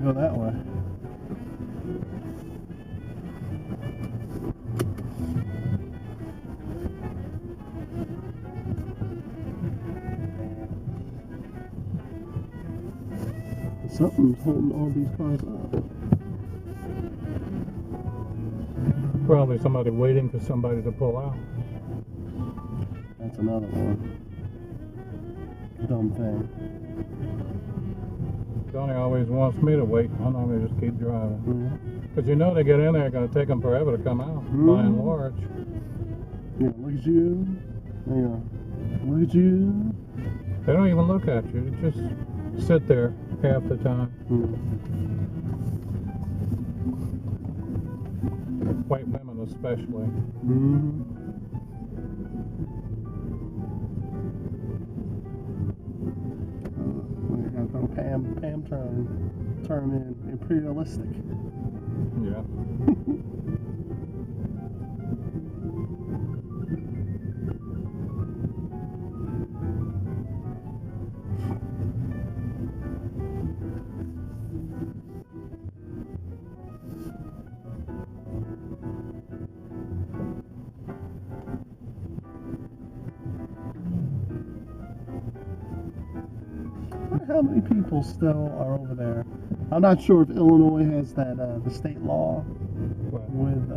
go that way. Something's holding all these cars up. Probably somebody waiting for somebody to pull out. That's another one. Dumb thing. Johnny always wants me to wait. I'm not going to just keep driving. Mm-hmm. Because you know they get in there, it's going to take them forever to come out, by and large. Yeah, look at you. Yeah, look at you. They don't even look at you. They just sit there half the time. White women especially. Pam term in imperialistic. Yeah. How many people still are over there? I'm not sure if Illinois has that the state law with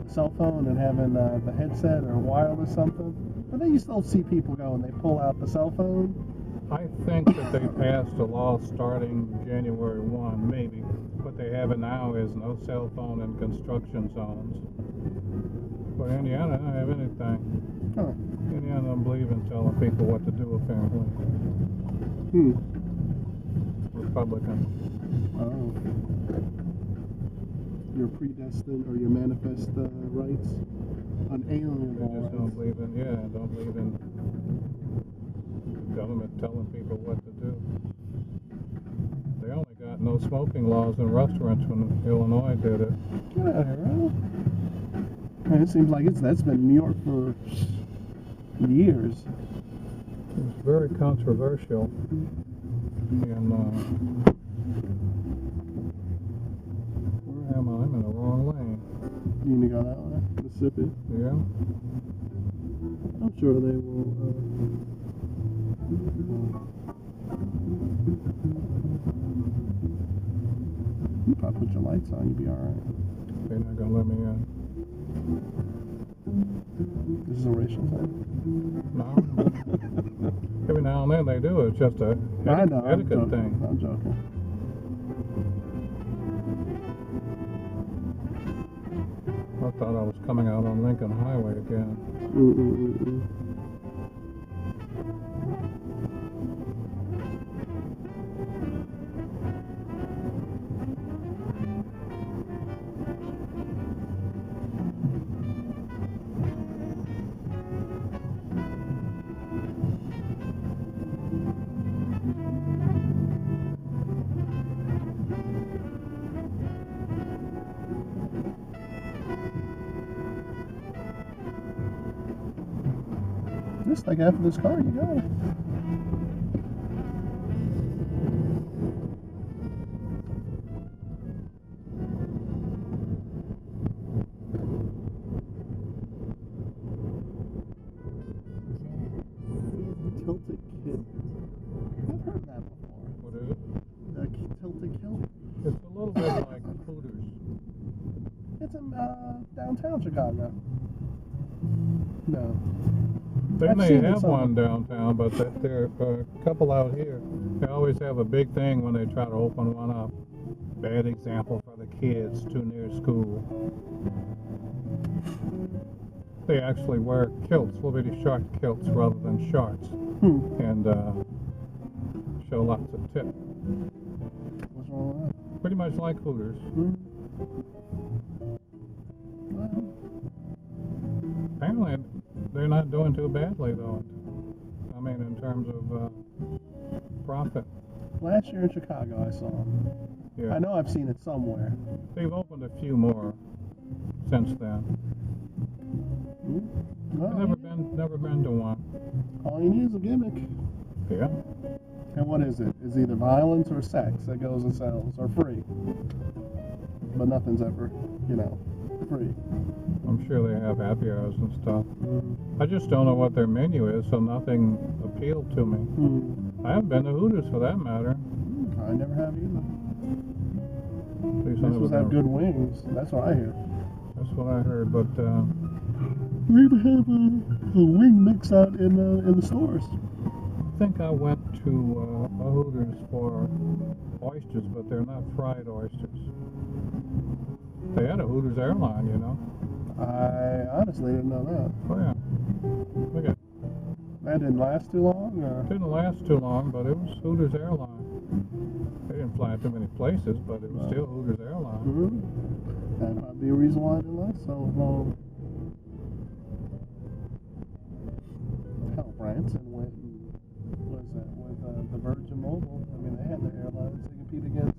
cell phone and having the headset or wireless something. But then you still see people go and they pull out the cell phone. I think that they passed a law starting January 1, maybe. What they have it now is no cell phone in construction zones. But Indiana don't have anything. Huh. Indiana don't believe in telling people what to do, apparently. Republican. Oh. Your predestined or your manifest rights? Unalienable They just don't believe in, don't believe in government telling people what to do. They only got no smoking laws in restaurants when Illinois did it. Get out of here, right? It seems like that's been in New York for years. It was very controversial. And where am I? I'm in the wrong lane. You need to go that way? Mississippi? Yeah. I'm sure they will. You probably put your lights on, you'll be alright. They're not going to let me in. This is a racial thing. No. Every now and then they do. It's just a etiquette thing. I'm joking. I thought I was coming out on Lincoln Highway again. Just like after this car, you go. Tilted kilt. I've heard that before. What is it? Tilted kilt? It's a little bit like Hooters. It's in downtown Chicago. No. They may have one downtown, but there are a couple out here. They always have a big thing when they try to open one up. Bad example for the kids too near school. They actually wear kilts, little bitty short kilts rather than shorts, and show lots of tip. What's wrong with that? Pretty much like Hooters. Apparently, they're not doing too badly, though. I mean, in terms of profit. Last year in Chicago, I saw them. Yeah. I know I've seen it somewhere. They've opened a few more since then. Well, I've never been to one. All you need is a gimmick. Yeah. And what is it? It's either violence or sex that goes and sells, or free. But nothing's ever, free. I'm sure they have happy hours and stuff. Mm. I just don't know what their menu is, so nothing appealed to me. Mm. I haven't been to Hooters for that matter. I never have either. At least I This never was have been. good wings. That's what I hear. That's what I heard, but We even have a wing mix out in the stores. I think I went to a Hooters for oysters, but they're not fried oysters. They had a Hooters airline, you know. I honestly didn't know that. Oh yeah. Look at That didn't last too long, or? it didn't last too long, but it was Hooters airline. They didn't fly too many places, but it was still Hooters airline. Mm-hmm. That might be a reason why it didn't last so long. Hell, Branson went and was that with the Virgin Mobile. I mean, they had their airlines to compete against.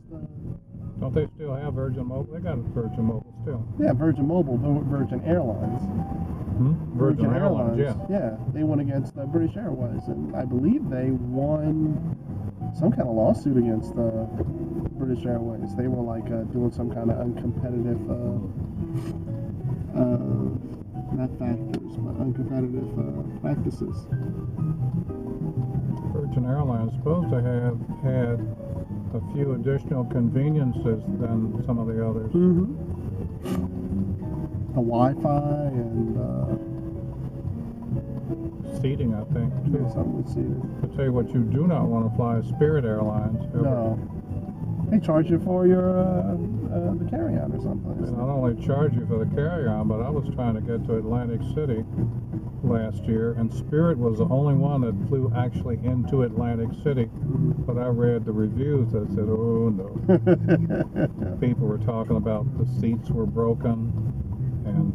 Don't they still have Virgin Mobile? They got a Virgin Mobile still. Yeah, Virgin Mobile, Virgin Airlines. Virgin Airlines, yeah. Yeah, they went against British Airways, and I believe they won some kind of lawsuit against British Airways. They were like doing some kind of uncompetitive, not factors, but uncompetitive practices. Virgin Airlines is supposed to have had a few additional conveniences than some of the others. Mm-hmm. The Wi-Fi and Seating, I think, too. yeah, something with seating. I'll tell you what you do not want to fly is Spirit Airlines. Ever. No, they charge you for your the carry-on or something. They not only charge you for the carry-on, but I was trying to get to Atlantic City last year, and Spirit was the only one that flew actually into Atlantic City. But I read the reviews that said, oh no. People were talking about the seats were broken, and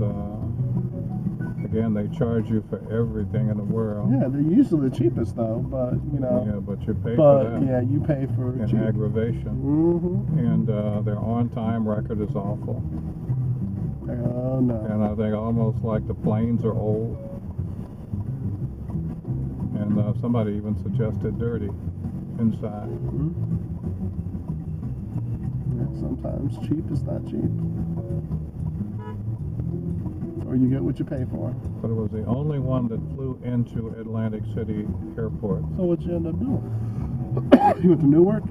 again, they charge you for everything in the world. Yeah, they're usually the cheapest though, but Yeah, but you pay for that. yeah, you pay for And cheap. aggravation. Mm-hmm. And their on-time record is awful. Oh no. And I think almost like the planes are old. And somebody even suggested dirty inside. Mhm. Yeah, sometimes cheap is not cheap. Or you get what you pay for. But it was the only one that flew into Atlantic City Airport. So what you end up doing? You went to Newark?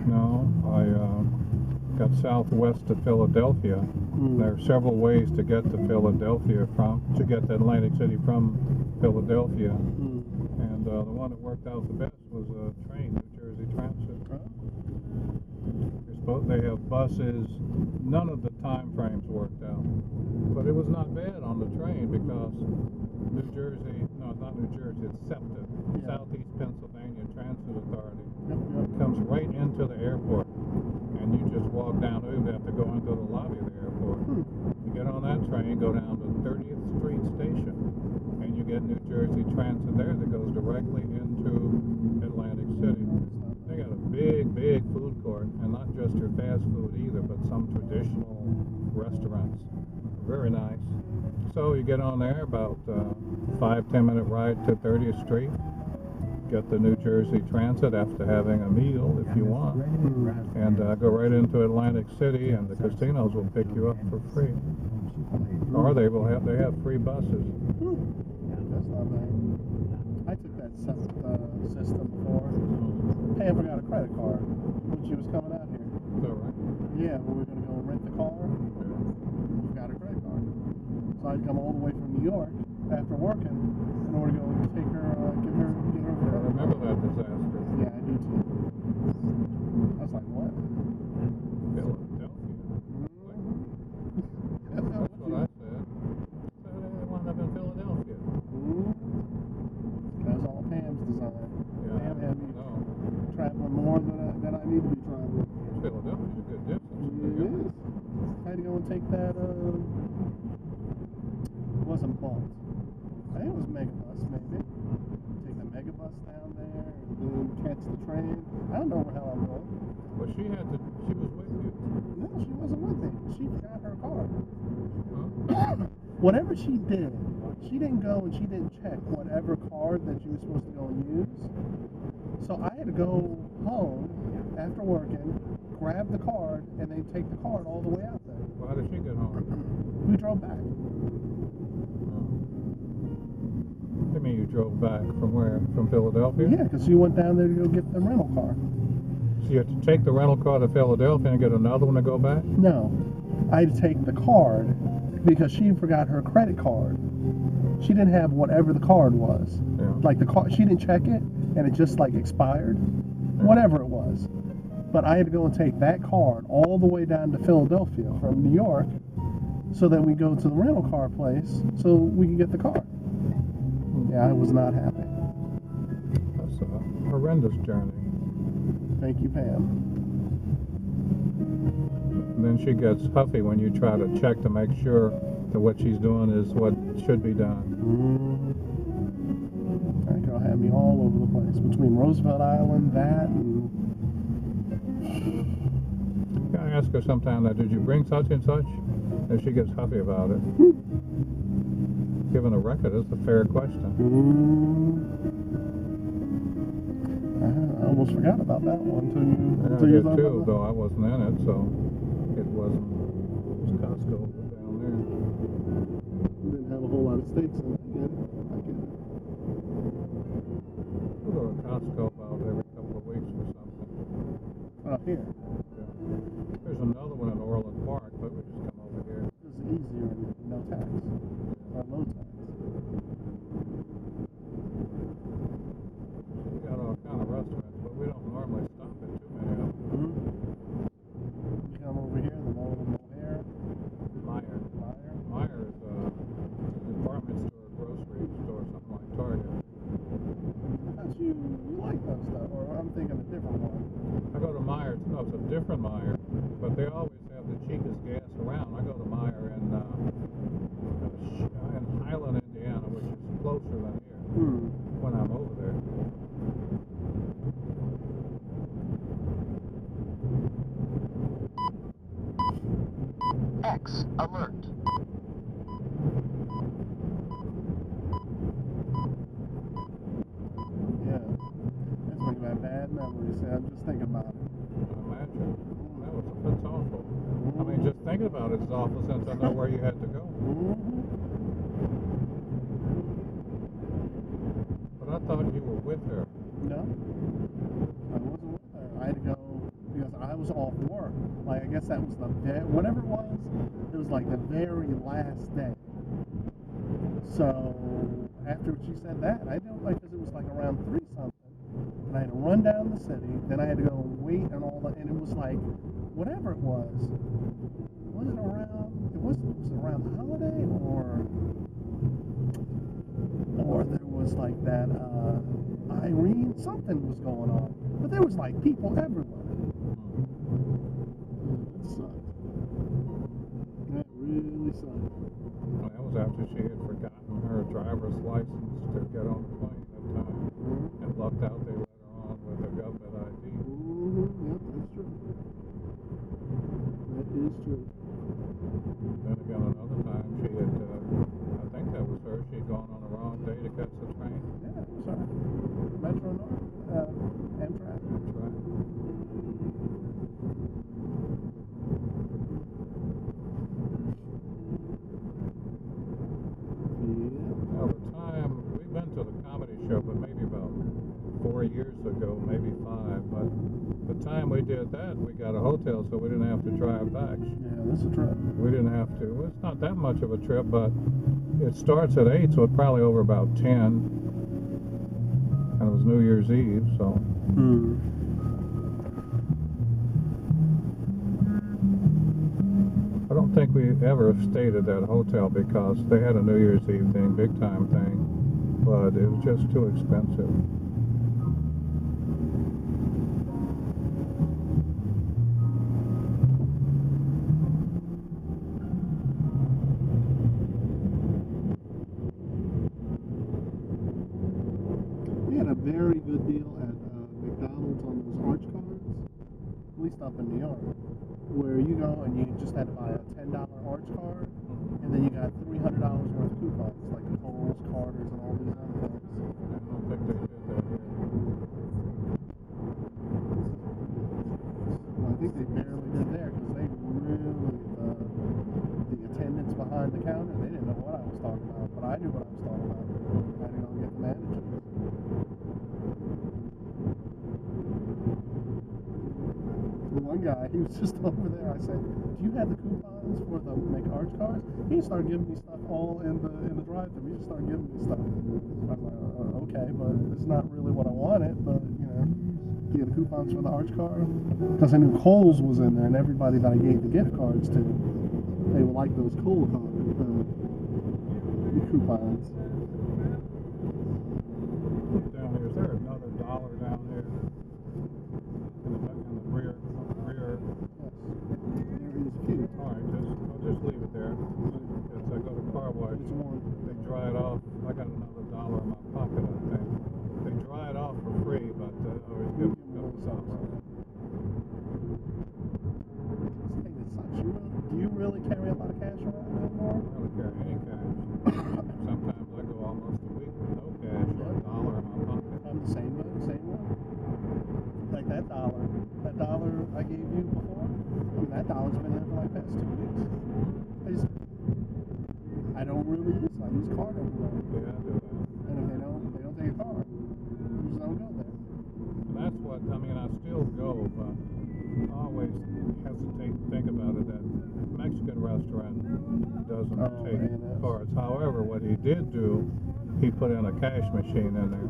No, I got southwest to Philadelphia. Mm. There are several ways to get to Philadelphia to get to Atlantic City from Philadelphia. Mm. And the one that worked out the best was a train, New Jersey Transit. They have buses. None of the time frames worked out. But it was not bad on the train because New Jersey, no, not New Jersey, it's SEPTA, Southeast Pennsylvania Transit Authority, comes right into the airport. And you just walk down, you have to go into the lobby of the airport. You get on that train, go down to 30th Street Station, and you get New Jersey Transit there that goes directly into Atlantic City. They got a big, big food court, and not just your fast food either, but some traditional restaurants. Very nice. So you get on there, about 5-10 minute ride to 30th Street. Get the New Jersey Transit after having a meal if you want, and go right into Atlantic City, and the casinos will pick you up for free, or they have free buses. That's not bad. I took that system before. Hey, I forgot a credit card when she was coming out here. Is that right? Yeah, when we were gonna go rent the car, forgot a credit card. So I'd come all the way from New York after working in order to go take her, get her a I credit remember card. that disaster. Yeah, I do too. I was like, what? Philadelphia. That's what I said. So they wound up in Philadelphia. That's all Pam's design. Yeah, Pam had me no. traveling more than I need to be traveling. Philadelphia's a good distance. It is. I had to go and take that, it wasn't Bolt. I think it was Megabus, maybe. Take the Megabus down there and then catch the train. I don't know where the hell I'm going. Well, she was with you. No, she wasn't with me. She forgot her card. Huh? whatever she did, she didn't go and she didn't check whatever card that she was supposed to go and use. So I had to go home after working, grab the card, and then take the card all the way out there. Well, how did she get home? We drove back. I mean, you drove back from where? From Philadelphia? Yeah, because she went down there to go get the rental car. So you have to take the rental car to Philadelphia and get another one to go back? No, I had to take the card because she forgot her credit card. She didn't have whatever the card was. Yeah. Like the card, she didn't check it, and it just like expired. Yeah. Whatever it was. But I had to go and take that card all the way down to Philadelphia from New York, so that we go to the rental car place so we can get the car. Yeah, I was not happy. That's a horrendous journey. Thank you, Pam. And then she gets huffy when you try to check to make sure that what she's doing is what should be done. That girl had me all over the place between Roosevelt Island, that, and I ask her sometime, did you bring such and such? And she gets huffy about it. Given a record, it's a fair question. I almost forgot about that one until you. I Until you did thought too, about that. though I wasn't in it, so it wasn't. It was Costco down there. Didn't have a whole lot of steaks in it. I get it. We go to Costco about every couple of weeks or something. Here. Yeah. There's another one in Orland Park, but we just come over here. This is easier and no tax. Or low tax. We got all kind of restaurants, but we don't normally stop at too many of them. You come over here, the Mohair. Meyer. Meyer is a department store, grocery store, something like Target. I thought you like those stuff, or I'm thinking a different one. I go to Meyer, no, it's a different Meyer, but they always have the cheapest gas around. I go to Meyer in Highland, Indiana, which is closer than here when I'm over there. X alert. Yeah. That's making my bad memories. I'm just thinking about it. Imagine. That's awful. I mean, just thinking about it is awful since I know where you had to go. But I thought you were with her. No, I wasn't with her. I had to go because I was off work. Like, I guess that was whatever it was like the very last day. So after she said that, I didn't like, because it was like around 3 something, and I had to run down the city. Then I had to go and wait and all that, and it was like whatever it was it around? Was it around the holiday, or there was like that Irene, something was going on, but there was like people everywhere. It sucked. That really sucked. Well, that was after she had forgotten her driver's license to get on the plane that time and lucked out they let her on with a government ID. Yep, that's true. That is true. Then again, another time she had, I think that was her, she had gone on the wrong day to catch the train. Yeah, it was her. Metro North, Amtrak. That's right. Now, the time, we've been to the comedy show, but maybe about 4 years ago, maybe 5, but the time we did that, we got a hotel, so we didn't have to drive back. Yeah, that's a trip. We didn't have to. Well, it's not that much of a trip, but it starts at 8, so it's probably over about 10. And it was New Year's Eve, so. I don't think we ever stayed at that hotel because they had a New Year's Eve thing, big time thing, but it was just too expensive. We had a very good deal at McDonald's on those Arch cards, at least up in New York, where you go and you just had to buy a $10 Arch card, and then you got $300 I knew what I was talking about. I had to go get the manager. One guy, he was just over there. I said, "Do you have the coupons for the McArch cars?" He started giving me stuff all in the drive-thru. He just started giving me stuff. I was like, "Okay, but it's not really what I wanted." But you know, do you have the coupons for the Arch car? Because I knew Kohl's was in there, and everybody that I gave the gift cards to, they would like those Kohl coupons. Down here, is there another dollar down there? In the rear. Yes. There is a few. All right, I'll just leave it there. As I go to car wash, It's more. they dry it off. I got another dollar in my pocket, I think. They dry it off for free, but I always give them a couple cents. This thing that sucks. Do you really carry a lot of cash around anymore? I don't carry any cash. Sometimes I go almost a week with no cash or a dollar in my pocket. I'm the same way. Like that dollar I gave you before. I mean, that dollar's been there for like past 2 weeks. I don't really use it. I use card everywhere. Yeah, I do that. And if they don't take a card, you just don't go there. And that's what, I mean, I still go, but I always hesitate to think about it. That Mexican restaurant doesn't take man, cards. However, what he did do, he put in a cash machine in there.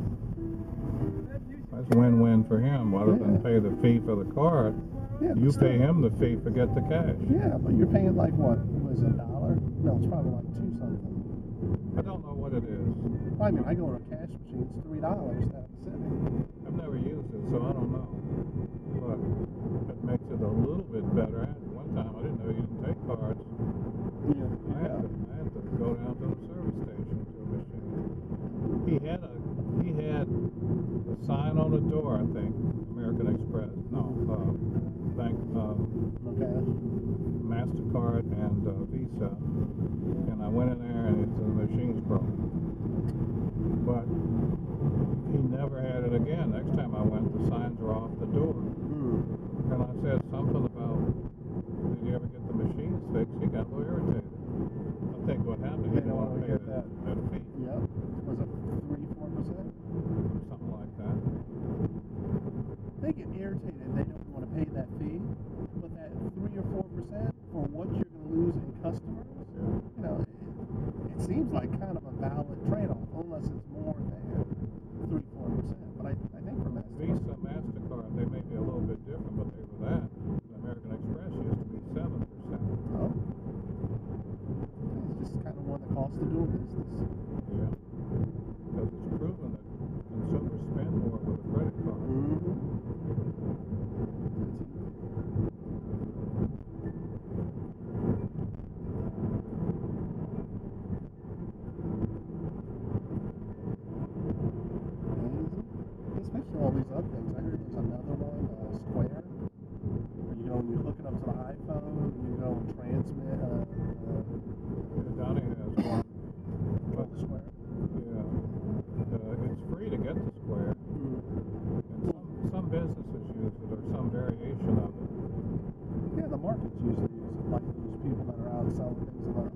That's win-win for him. Rather than pay the fee for the card, Yeah, you but pay still. him the fee for get the cash. Yeah, but you're paying like what? Was it $1? No, it's probably like $2 something. I don't know what it is. I mean, I go to a cash machine. It's $3 down at the city. I've never used it, so I don't know. But it makes it a little bit better. One time I didn't know you didn't take cards. I had to go down to the service station to a machine. He had a sign on the door, I think. American Express. No, bank, MasterCard and Visa. And I went in there and the machine's broke. But he never had it again. Next time I went, the signs were off the door. And I said something about, did you ever get the machines fixed? He got a little irritated. I think what happened, he didn't want to pay that fee. Yep. Was it 3-4%? Something like that. They get irritated. They don't want to pay that fee, but that 3 or 4% for what you're going to lose in customers, you know, it seems like kind of a valid trade-off, unless it's more than 3-4%. But I think for Visa, MasterCard, they may be a little bit different, but they were that. The American Express used to be 7%. Oh, it's just kind of one of the costs of doing business. Yeah. Because it's proven that consumers spend more with a credit card. Especially all these other things. I heard there's another one, Square, where you go and you hook it up to the iPhone, and you go and transmit. Donnie has one. But the Square. Yeah. It's free to get the Square. And some businesses use it, or some variation of it. Yeah, the markets usually use it, like those people that are out selling things in the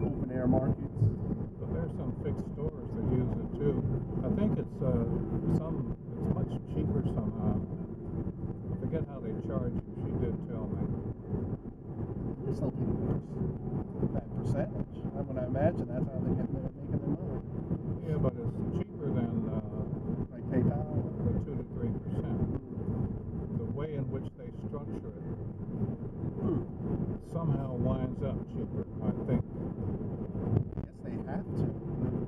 open air markets. But there's some fixed stores that use it too. I think it's much cheaper somehow. I forget how they charge you. She did tell me. They're still taking that percentage. I would imagine that's how they're making their money. Yeah, but it's cheaper than Like PayPal. the 2 to 3%. The way in which they structure it somehow winds up cheaper, I think. I guess they have to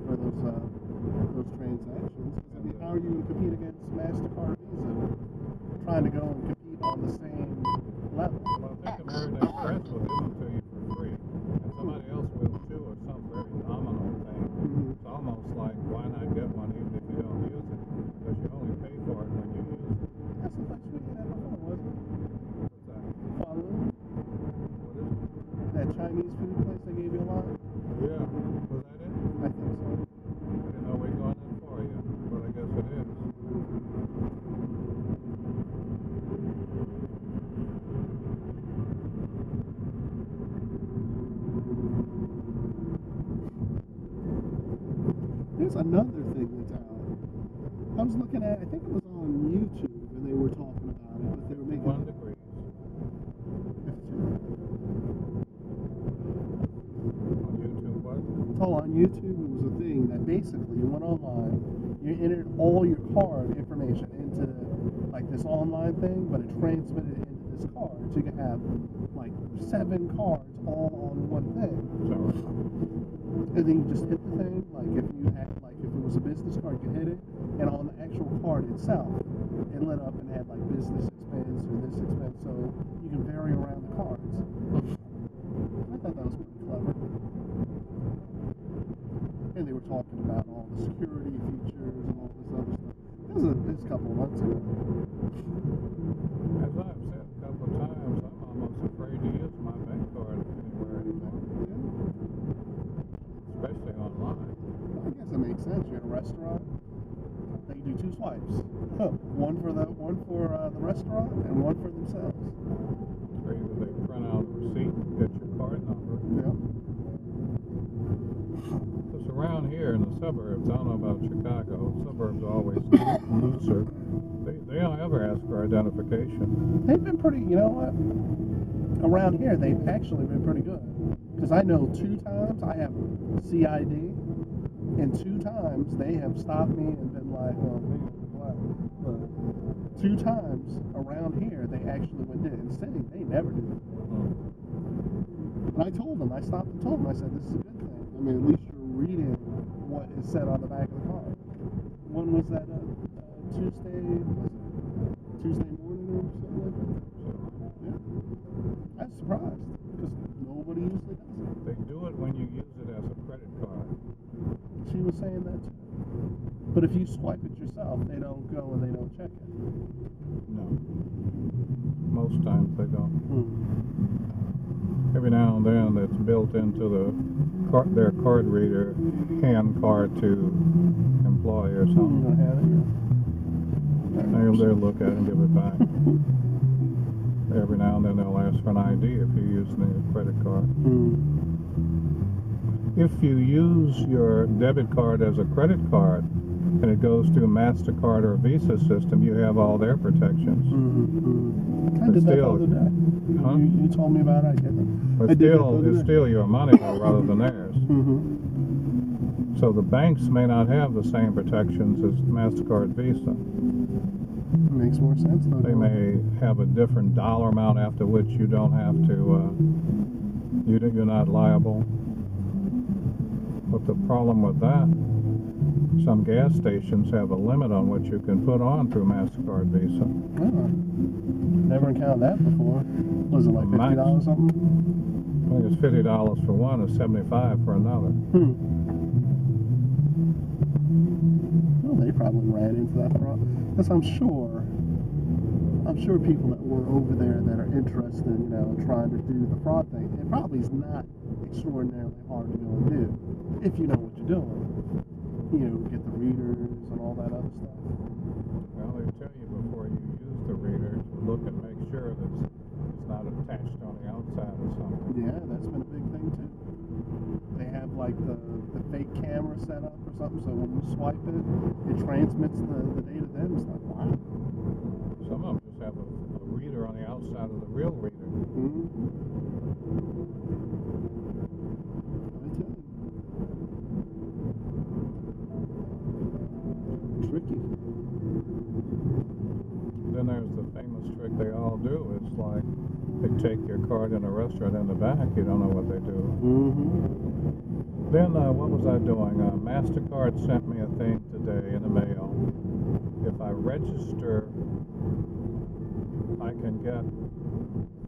for those transactions. 'Cause, I mean, how are you going to compete against MasterCard, Visa, trying to go and compete on the same level? Well, I think American Express will give them to you for free, and somebody else will too, or some very nominal thing. Here's another thing that's out. I was looking at, I think it was on YouTube, and they were talking about it, but they were making 1 degree. 52. On YouTube, what? Oh, on YouTube, it was a thing that basically you went online, you entered all your card information into like this online thing, but it transmitted it into this card, so you could have like 7 cards all on one thing. So, And then you just hit the thing, like if you had, like if it was a business card, you hit it, and on the actual card itself, it lit up and had like business expense or this expense, so you can vary around the cards. I thought that was pretty clever. And they were talking about all the security features and all this other stuff. This a couple of months ago. as I've said a couple of times, I'm almost afraid to use my bank card anywhere, especially online. I guess it makes sense. You're at a restaurant, they do 2 swipes. One for the restaurant and one for themselves. Or either they print out a receipt and get your card number. Yeah. Because around here in the suburbs, I don't know about Chicago, suburbs are always looser. They don't ever ask for identification. They've been pretty, you know what? Around here, they've actually been pretty good. Because I know 2 times I have CID, and 2 times they have stopped me and been like, well, maybe black. But 2 times around here, they actually went in. In the city, they never do. And I told them, I stopped and told them, I said, this is a good thing. I mean, at least you're reading what is said on the back of the card. One was that Tuesday morning or something like that. Yeah. I was surprised because nobody usually does it. They do it when you use it as a credit card. She was saying that too. But if you swipe it yourself, they don't go and they don't check it. No. Most times they don't. Hmm. Every now and then it's built into their card reader, hand card to employee or something. You don't have it yet. They'll look at it and give it back. Every now and then they'll ask for an ID if you're using a credit card. If you use your debit card as a credit card and it goes through MasterCard or Visa system, you have all their protections. I did that the other day. Huh? You told me about it. I did that. But it's still your money though, rather than theirs. So the banks may not have the same protections as MasterCard, Visa. Makes more sense though. They may have a different dollar amount after which you don't have to, you're not liable. But the problem with that, some gas stations have a limit on what you can put on through MasterCard, Visa. Oh, never encountered that before. Was it like $50 or something? I think it's $50 for one and $75 for another. Well, they probably ran into that fraud. Because I'm sure people that were over there that are interested in, trying to do the fraud thing, it probably is not extraordinarily hard to go and do if you know what you're doing. Get the readers and all that other stuff. Well, they tell you before you use the reader to look and make sure that it's not attached on the outside or something. Yeah, that's been a big thing too. They have like the fake camera set up or something, so when you swipe it, it transmits the data to them. It's like, wow. Some of them just have a reader on the outside of the real reader. Tricky. Then there's the famous trick they all do. It's like they take your card in a restaurant in the back. You don't know what they do. Then what was I doing? MasterCard sent me a thing today in the mail. If I register, I can get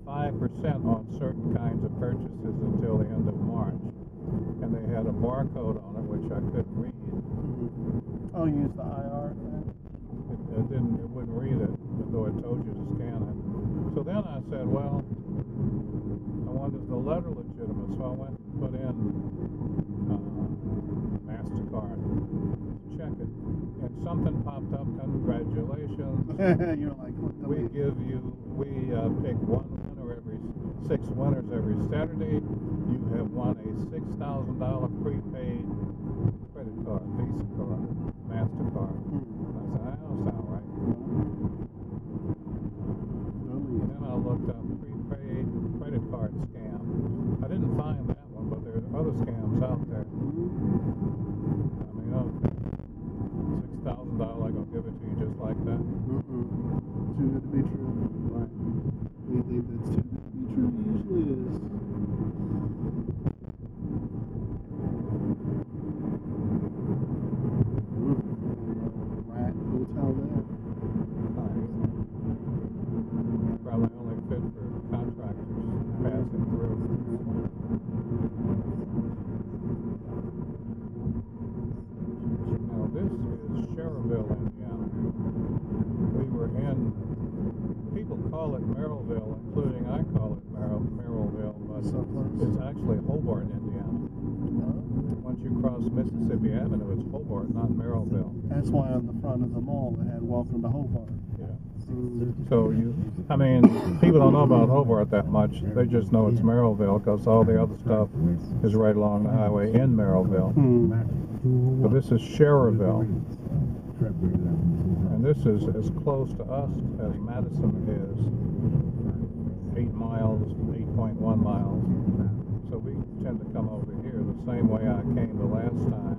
5% on certain kinds of purchases until the end of March. And they had a barcode on it which I couldn't read. Oh, you use the IR thing? It wouldn't read it, though it told you to scan it. So then I said, well, I wonder is the letter legitimate? So I went and put in MasterCard to check it. And something popped up, congratulations. You're like, we pick one winner every 6 winners every Saturday. You have won a $6,000 prepaid credit card, Visa. give it to you just like that. Too good to be true. Right. Anything that's too good to be true usually is. Rat hotel there. Nice. Probably only fit for contractors passing through. Now this is Cherryville, Indiana. We were in, people call it Merrillville, including I call it Merrillville, but So close. it's actually Hobart, Indiana. Once you cross Mississippi Avenue, it's Hobart, not Merrillville. That's why on the front of the mall they had "Welcome to Hobart." Yeah. So I mean, people don't know about Hobart that much. They just know it's Merrillville because all the other stuff is right along the highway in Merrillville. But this is Cherryville. And this is as close to us as Madison is. 8 miles, 8.1 miles. So we tend to come over here the same way I came the last time,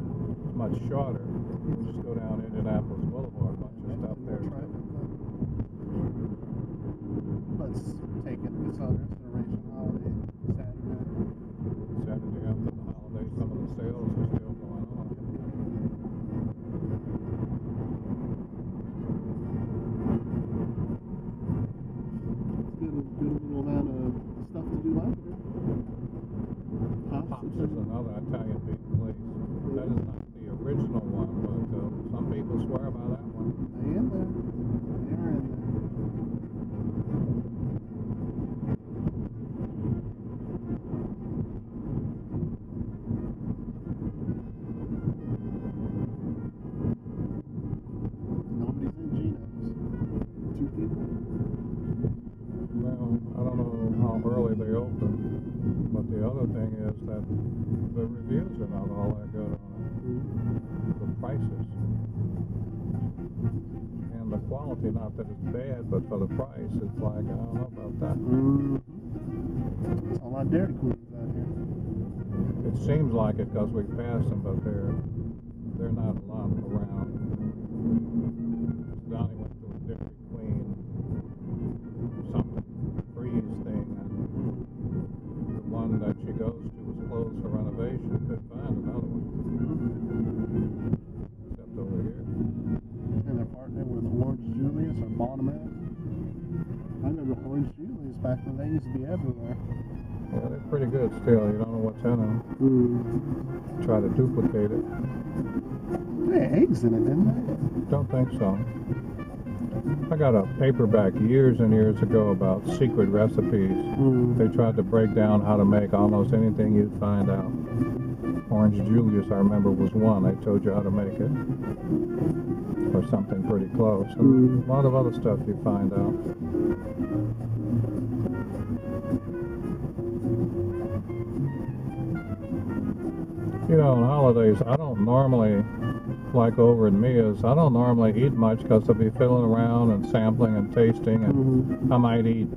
much shorter. We just go down Indianapolis Boulevard, a bunch of stuff there. Let's take into consideration holiday Saturday after the holiday, some of the sales are still going on. Good little amount of stuff to do out there. Pops is another Italian big place. That is not the original one, but some people swear by that one. They in there. They're in there. Nobody's in Gino's. 2 people. Well, I don't know how early they open, but the other thing is that the reviews are not all that good on it. The prices. And the quality, not that it's bad, but for the price, it's like, I don't know about that. There's a lot of Dairy Queens out here. It seems like it because we pass them, but they're not a lot around. Donnie went to a Dairy Queen something freeze thing, and the one that she goes to was closed for renovation. Couldn't find another one. Except over here. And they're partnering with Orange Julius or Bonneman. I remember Orange Julius back when they used to be everywhere. Yeah, they're pretty good still. You don't know what's in them. Try to duplicate it. They had eggs in it, didn't they? Don't think so. I got a paperback years and years ago about secret recipes. They tried to break down how to make almost anything you'd find out. Orange Julius, I remember, was one. They told you how to make it. Or something pretty close. And a lot of other stuff you find out. You know, on holidays, I don't normally, like over in Mia's, I don't normally eat much because I'll be fiddling around and sampling and tasting, and I might eat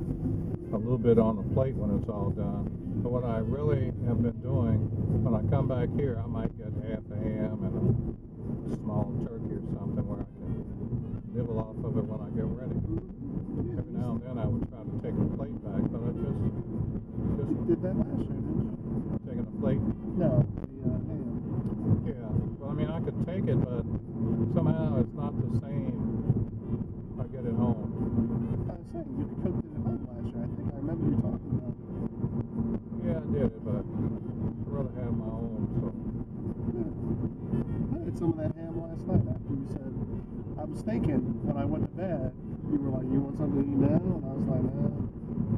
a little bit on the plate when it's all done. But what I really have been doing, when I come back here, I might get half a ham and a small turkey or something where I can nibble off of it when I get ready. Every now and then I would try to take a plate back, but I just You did that last year, didn't you? taking a plate. No, the ham. Yeah, well, I mean, I could take it, but somehow it's not the same if I get it home. I was saying, you cooked it at home last year. I think I remember you talking about it. Yeah, I did it, but I'd rather have my own, so. Yeah. I had some of that ham last night after you said, I was thinking when I went to bed, you were like, you want something to eat now? And I was like, no.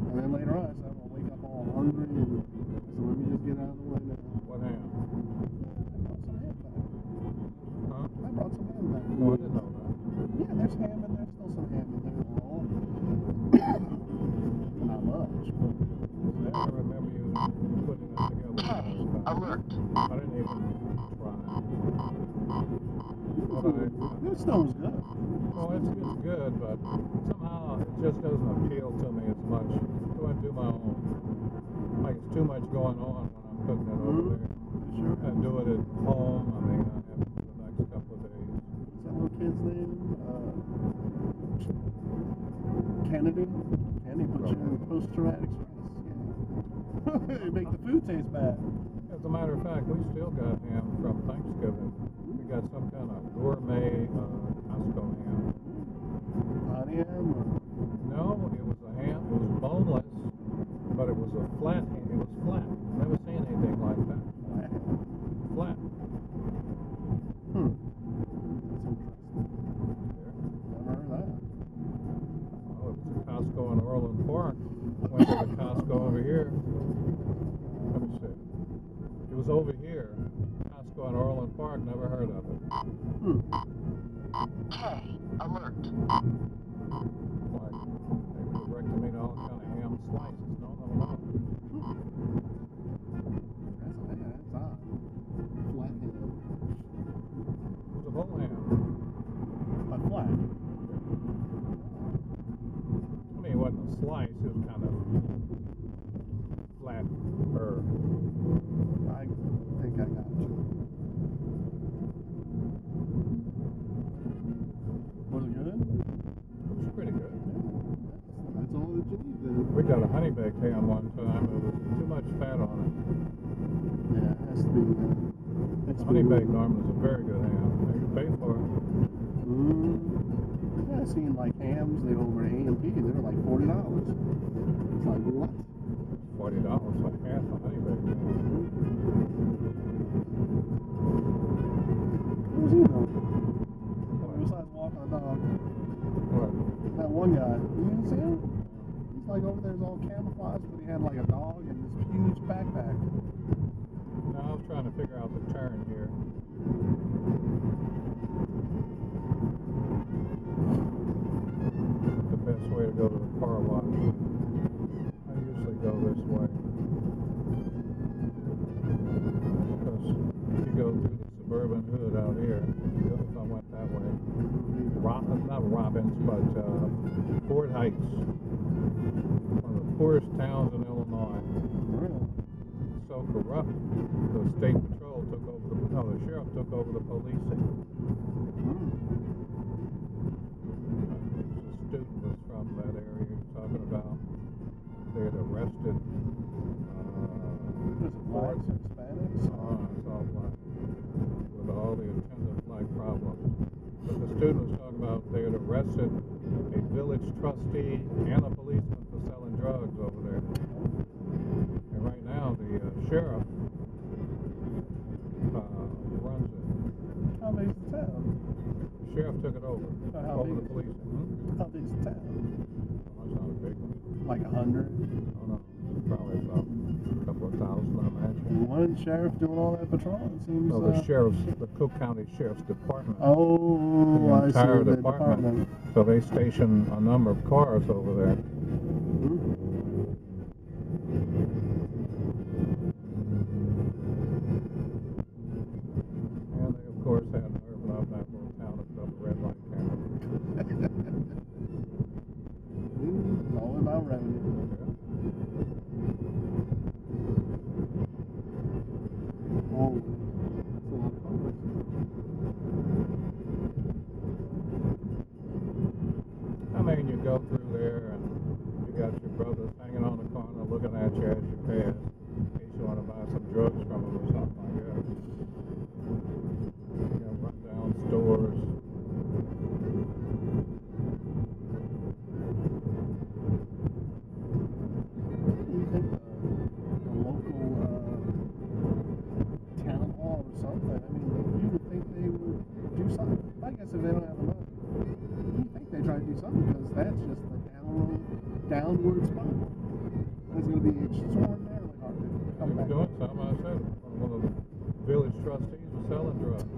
And then later on, I said, I'm going to wake up all hungry, and I said, let me just get out of the way now. What ham? I brought some ham back. Huh? I brought some ham back. Oh, I didn't know that. Yeah, there's ham in there. Still some ham in there. All. Not much, but. I remember you putting that together. Alert. I didn't even try. But This stuff was good. well, it's good, but somehow it just doesn't appeal to me as much. So I do my own. Like it's too much going on when I'm cooking it over there. Sure. I do it at home. I mean, I have it for the next couple of days. What's that little kid's name? Kennedy. Kennedy puts you in post-traumatic stress. Yeah. It make the food taste bad. As a matter of fact, we still got ham from Thanksgiving. We got some kind of gourmet Costco ham. Honey ham? Or... No, it was a ham. It was boneless, but it was a flat ham. It was flat. Never seen anything like that. Flat. Hmm. That's interesting. Never heard of that. Oh, it was a Costco in Orland Park. Went to the Costco over here. Let me see. It was over here. Costco in Orland Park. Never heard of it. K alert. Like, they were directing me to all kind of ham slices. No. That's odd. Flat ham. It was a whole ham. But flat. I mean, it wasn't a slice. It was kind of flat. I think I got you. Was it good? It was pretty good. That's all that you need then. We got a honey baked ham one time. It was too much fat on it. Yeah, it has to be. Honey baked normally is a very good ham. You pay for it. Yeah, I've seen like hams, they go over to A&P, they're like $40. It's like, what? $40 for half a honey baked ham. What was he doing? Besides walking the dog. What? That one guy, you didn't see him? He's like over there, it's all camouflaged, but he had like a dog and this huge backpack. No, I was trying to figure out the turn here. The best way to go to the car wash. I usually go this way. Because if you go through the suburban hood out here, if I went that way, not Robbins, but Fort Heights, one of the poorest towns in Illinois. Really? So corrupt, the state patrol took over the sheriff took over the policing. A student was from that area you're talking about. They had arrested Was it blacks or Hispanics? it's all black, with all the attendant like problems. But the student was talking about they had arrested a village trustee and a policeman for selling drugs over there. And right now the sheriff runs it. How big's the town? The sheriff took it over. How Over big the is it? police. How big's the town? That's not a big one. Like 100? Oh no, probably about a couple of thousand, I imagine. One sheriff doing all that patrol, it seems. No, the Cook County Sheriff's Department. Oh, The I see. entire The department. So they station a number of cars over there. And they, of course, had nerve enough that little town to put up a red light camera. It's all about revenue. Oh, it's a lot of fun. I mean, you go through there and you got your brothers hanging on the corner looking at you as you pass. In case you want to buy some drugs from them or something like that. You know, run down stores. You think a local town hall or something, I mean, you would think they would do something. I guess if they don't have the money, you think they try to do something because that's just the downward spiral. It's going to be extraordinarily hard to They come were back. doing something, I said. One of the village trustees was selling drugs.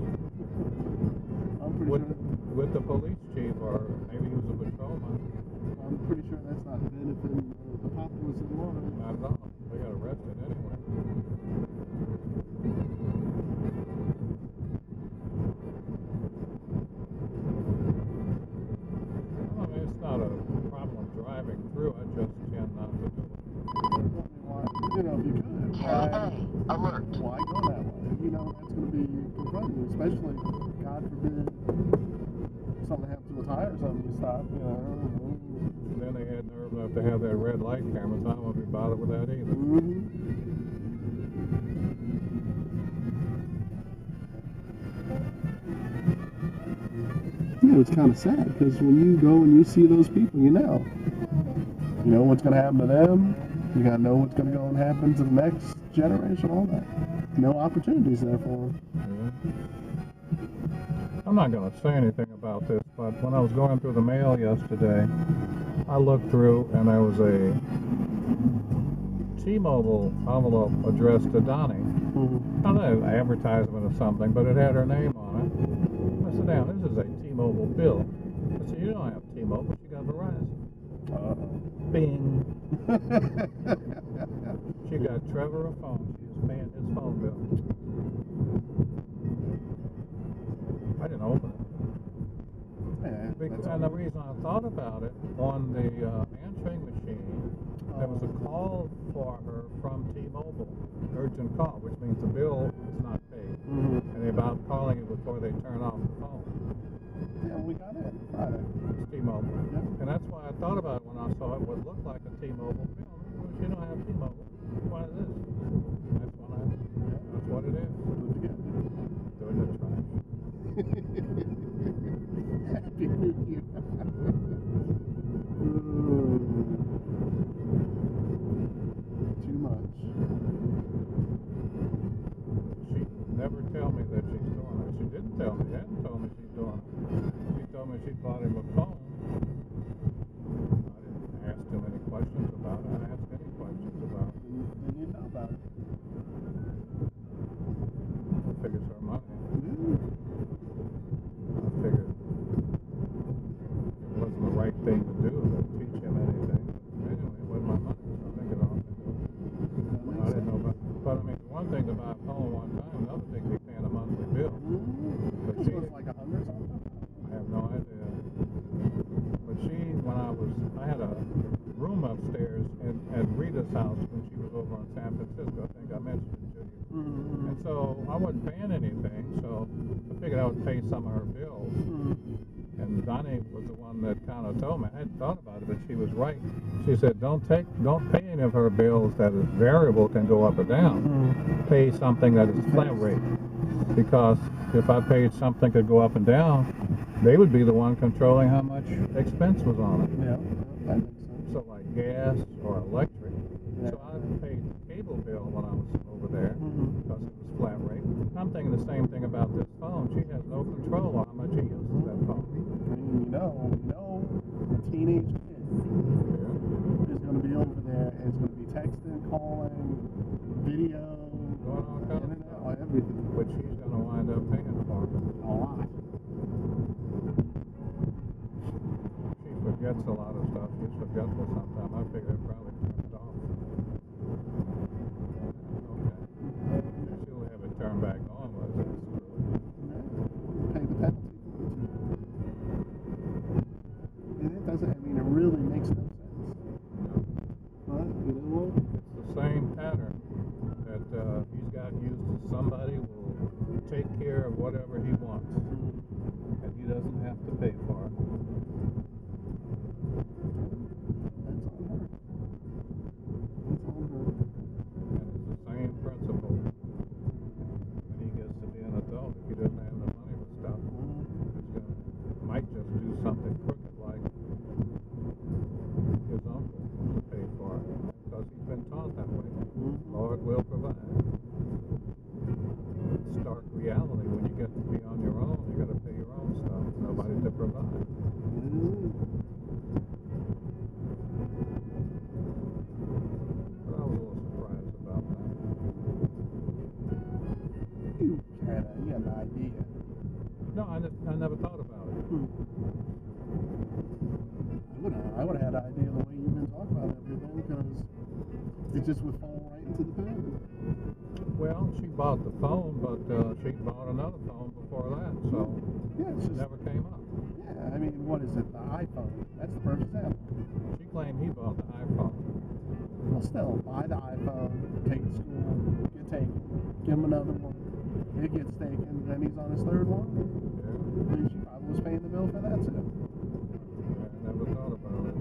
I'm pretty With, sure. with the police chief, or maybe he was a patrolman. I'm pretty sure that's not benefiting the populace of Florida. Not at all. They got arrested anyway. I mean, it's not a problem driving through. I just tend not to do it. Why, you know, if you could, KA alert. why go that way? You know, that's going to be confronting you, especially, God forbid, something happens to a tire or something, you stop, you know. And then they had nerve enough to have that red light camera, so I won't be bothered with that either. Yeah, it's kind of sad because when you go and you see those people, you know what's going to happen to them. You got to know what's going to go and happen to the next generation, all that. No opportunities there for them. Yeah. I'm not going to say anything about this, but when I was going through the mail yesterday, I looked through and there was a T-Mobile envelope addressed to Donnie. I don't know, advertisement or something, but it had her name on it. I said, "Now, this is a T-Mobile bill." I said, "You don't have T-Mobile, you got Verizon." Bing. She got Trevor a phone. She was paying his phone bill. I didn't open it. And the reason I thought about it, on the answering machine, there was a call for her from T-Mobile, urgent call, which means the bill is not paid. And they're about calling you before they turn off the phone. Yeah, we got it Friday. It's T-Mobile. Yeah. And that's why I thought about it when I saw it would look like a T-Mobile bill. Well, she don't have T-Mobile. Why is this? That's what it is. Throw it in the trash. Happy New Year. Too much. She never tell me that she's doing it. She didn't tell me. She hadn't told me she's doing it. She told me she bought him a phone. I didn't ask too many questions about it. I didn't ask any questions about it. Then you know about it. I figured it's her money. Yeah. I figured it wasn't the right thing to do to teach him anything. But anyway, it wasn't my money, so I think it all. I didn't know about. But I mean, one thing to buy a phone one time, another thing to be paying a monthly bill. But This she, was like 100 something. I have no idea. But I had a room upstairs at Rita's house when she was over in San Francisco. I think I mentioned it to you. And so I wasn't paying anything, so I figured I would pay some of her bills. And Donnie was the one that kind of told me. I hadn't thought about it, but she was right. She said, don't pay any of her bills that is variable, can go up or down. Pay something that is flat rate. Because if I paid something could go up and down, they would be the one controlling how much expense was on it. Yeah, that makes sense. So like gas or electric. Yeah. So I paid cable bill when I was over there because it was flat rate. I'm thinking the same thing about this phone. She has no control on how much she uses that phone. And a teenage kid is going to be over there and is going to be texting, calling, video, Doing all kinds of stuff. everything. But she's going to wind up paying for it. A lot. She forgets a lot of stuff. She's forgetful sometimes. I figure I probably turned it off. Okay. She'll have it turned back on, was it? Pay the penalty. And it doesn't, it really makes no sense. But, you know what? It's the same pattern that he's got used to. Somebody will take care of whatever he wants, and he doesn't have to pay for it. That's on her. That's on her. And it's the same principle when he gets to be an adult. If he doesn't have the money for stuff, might just do something crooked like his uncle to pay for it, because he's been taught that way. Lord will provide. Stark reality, when you get to be on your own, you got to pay your own stuff. Nobody to provide. But I was a little surprised about that. You had an idea. No, I never thought about it. I would have had an idea the way you've been talking about everything, because it just would fall right into the pattern. Well, she bought the phone, but she bought another phone before that, so Yeah, it's it just, never came up. yeah, I mean, what is it? The iPhone. That's the first example. She claimed he bought the iPhone. Well, still, buy the iPhone, take it to school, get taken, give him another one, it gets taken, then he's on his third one. Yeah, Then she probably was paying the bill for that too. I never thought about it.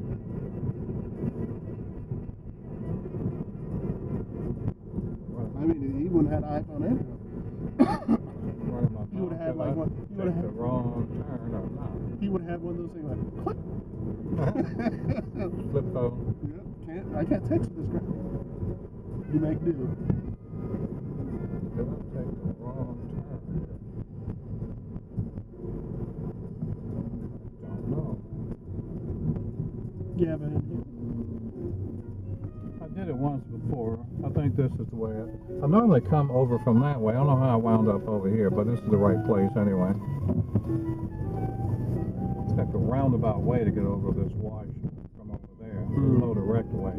You take would the have. wrong turn or not. He would have one of those things like click. Flip phone. I can't text with this crap. You make do. Did I take the wrong turn? Don't know. You have it in I did it once before. I think this is the way I normally come over from that way. I don't know how I wound up over here, but this is the right place anyway. It's like a roundabout way to get over this wash from over there. There's no direct way.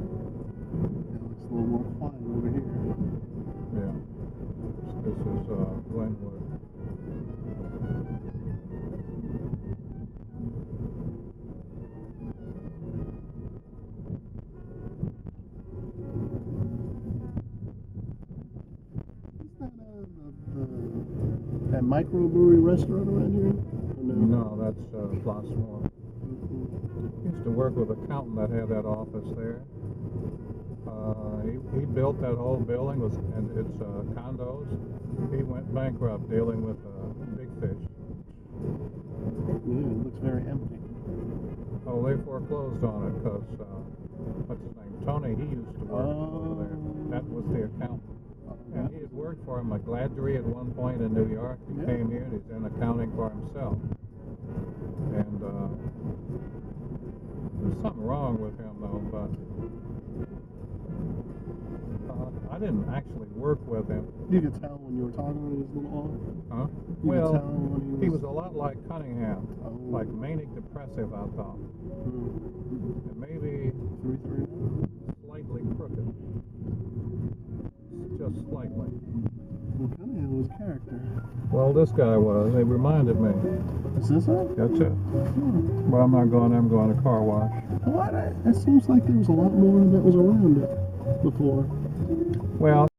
It's a little more quiet over here. Yeah. This is Glenwood. Is that that microbrewery restaurant around here? Or no? No, that's Flossmoor. Used to work with an accountant that had that office there. He built that whole building and it's condos. He went bankrupt dealing with big fish. Yeah, it looks very empty. Oh, they foreclosed on it because what's his name? Tony. He used to work over there. That was the accountant. And he had worked for him at Gladry at one point in New York. He came here and he's in accounting for himself. And there's something wrong with him though, but I didn't actually work with him. You could tell when you were talking when he was a little off. Huh? You Well, could tell when he was a lot like Cunningham, Oh. like manic depressive, I thought. And maybe 339. slightly crooked. Just slightly. Well, Cunningham was character. Well, this guy was. He reminded me. Is this it? That's it. But I'm not going there. I'm going to car wash. What? It seems like there was a lot more that was around it before. Well,